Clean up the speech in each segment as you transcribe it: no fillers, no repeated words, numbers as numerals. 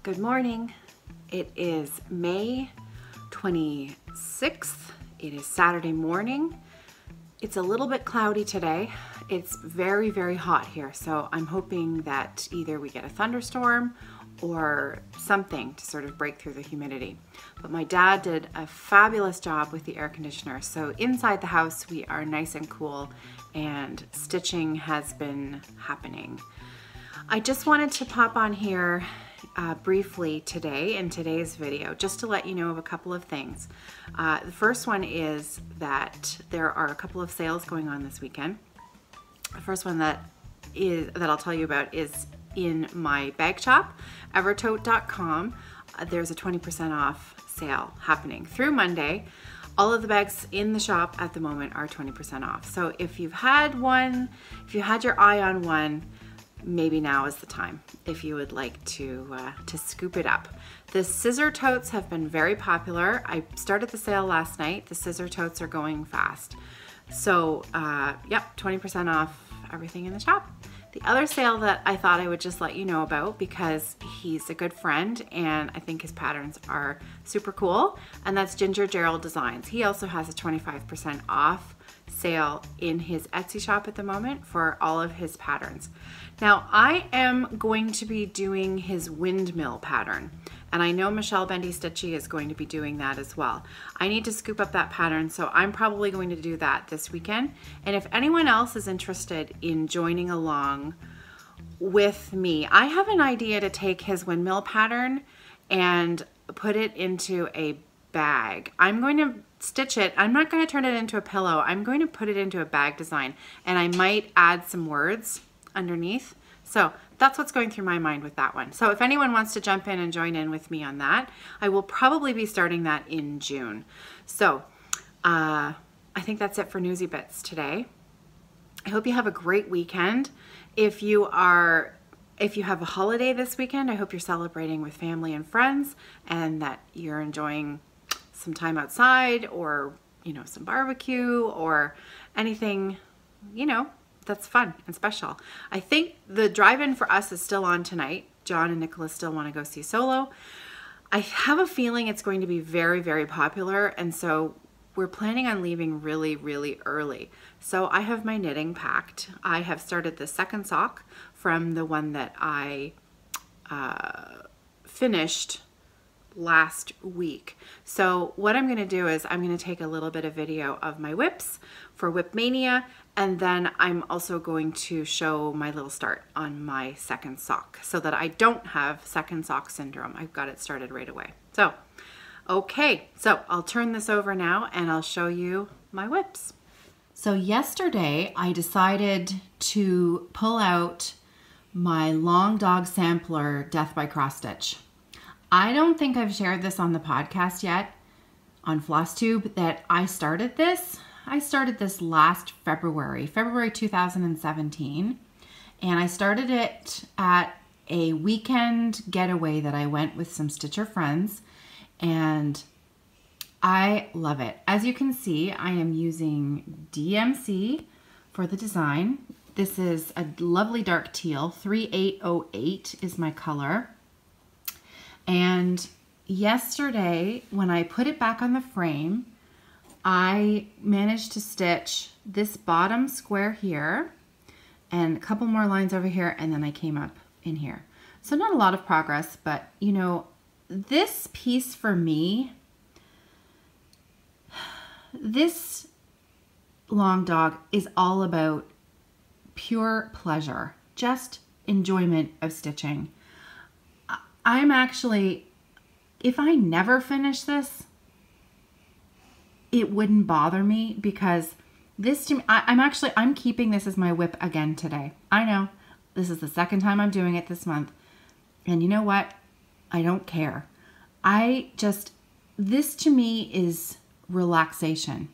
Good morning. It is May 26th. It is Saturday morning. It's a little bit cloudy today. It's very, very hot here. So I'm hoping that either we get a thunderstorm or something to sort of break through the humidity. But my dad did a fabulous job with the air conditioner. So inside the house, we are nice and cool and stitching has been happening. I just wanted to pop on here briefly today in today's video just to let you know of a couple of things. The first one is that there are a couple of sales going on this weekend. The first one that I'll tell you about is in my bag shop, evertote.com. There's a 20% off sale happening through Monday. All of the bags in the shop at the moment are 20% off. So if you've had one, if you had your eye on one, maybe now is the time if you would like to scoop it up. The scissor totes have been very popular. I started the sale last night. The scissor totes are going fast. So yep, 20% off everything in the shop. The other sale that I thought I would just let you know about because he's a good friend and I think his patterns are super cool, and that's Gerald Designs. He also has a 25% off sale in his Etsy shop at the moment for all of his patterns. Now I am going to be doing his windmill pattern, and I know Michelle Bendy Stitchy is going to be doing that as well. I need to scoop up that pattern, so I'm probably going to do that this weekend. And if anyone else is interested in joining along with me, I have an idea to take his windmill pattern and put it into a bag. I'm going to stitch it. I'm not going to turn it into a pillow. I'm going to put it into a bag design, and I might add some words underneath. So that's what's going through my mind with that one. So if anyone wants to jump in and join in with me on that, I will probably be starting that in June. So I think that's it for Newsy Bits today. I hope you have a great weekend. If you have a holiday this weekend, I hope you're celebrating with family and friends and that you're enjoying some time outside, or, you know, some barbecue or anything, you know, that's fun and special. I think the drive-in for us is still on tonight. John and Nicholas still want to go see Solo. I have a feeling it's going to be very, very popular, and so we're planning on leaving really, really early. So I have my knitting packed. I have started the second sock from the one that I finished last week. So what I'm going to do is I'm going to take a little bit of video of my WIPs for WIP Mania, and then I'm also going to show my little start on my second sock so that I don't have second sock syndrome. I've got it started right away. So, okay, so I'll turn this over now and I'll show you my WIPs. So yesterday I decided to pull out my Long Dog Sampler Death by Cross Stitch. I don't think I've shared this on the podcast yet on FlossTube that I started this. I started this last February 2017, and I started it at a weekend getaway that I went with some Stitcher friends, and I love it. As you can see, I am using DMC for the design. This is a lovely dark teal, 3808 is my color. And yesterday, when I put it back on the frame, I managed to stitch this bottom square here and a couple more lines over here, and then I came up in here. So not a lot of progress, but you know, this piece for me, this long dog is all about pure pleasure, just enjoyment of stitching. I'm actually, if I never finish this, it wouldn't bother me, because this to me, I'm keeping this as my WIP again today. I know this is the second time I'm doing it this month, and you know what? I don't care. This to me is relaxation.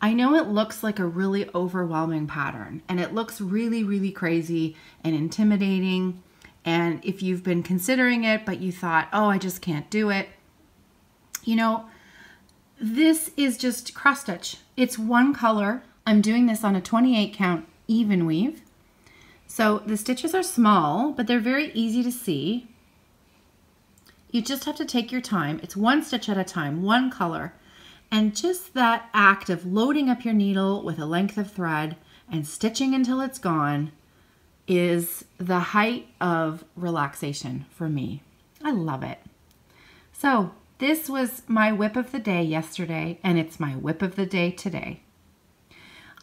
I know it looks like a really overwhelming pattern, and it looks really, really crazy and intimidating And if you've been considering it, but you thought, oh, I just can't do it, you know, this is just cross stitch. It's one color. I'm doing this on a 28 count even weave. So the stitches are small, but they're very easy to see. You just have to take your time. It's one stitch at a time, one color. And just that act of loading up your needle with a length of thread and stitching until it's gone is the height of relaxation for me. I love it. So this was my WIP of the day yesterday, and it's my WIP of the day today.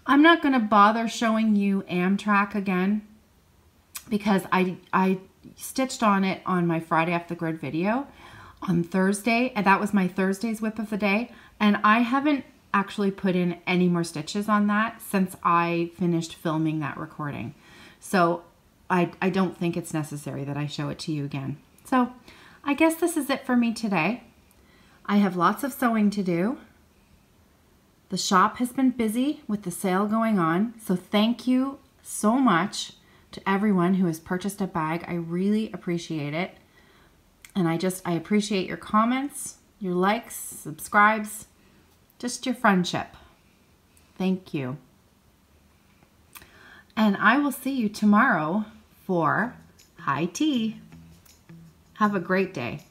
I'm not going to bother showing you Amtrak again because I stitched on it on my Friday Off the Grid video on Thursday, and that was my Thursday's WIP of the day, and I haven't actually put in any more stitches on that since I finished filming that recording. So I don't think it's necessary that I show it to you again. So I guess this is it for me today. I have lots of sewing to do. The shop has been busy with the sale going on, so thank you so much to everyone who has purchased a bag. I really appreciate it. And I appreciate your comments, your likes, subscribes, just your friendship. Thank you. And I will see you tomorrow for high tea. Have a great day.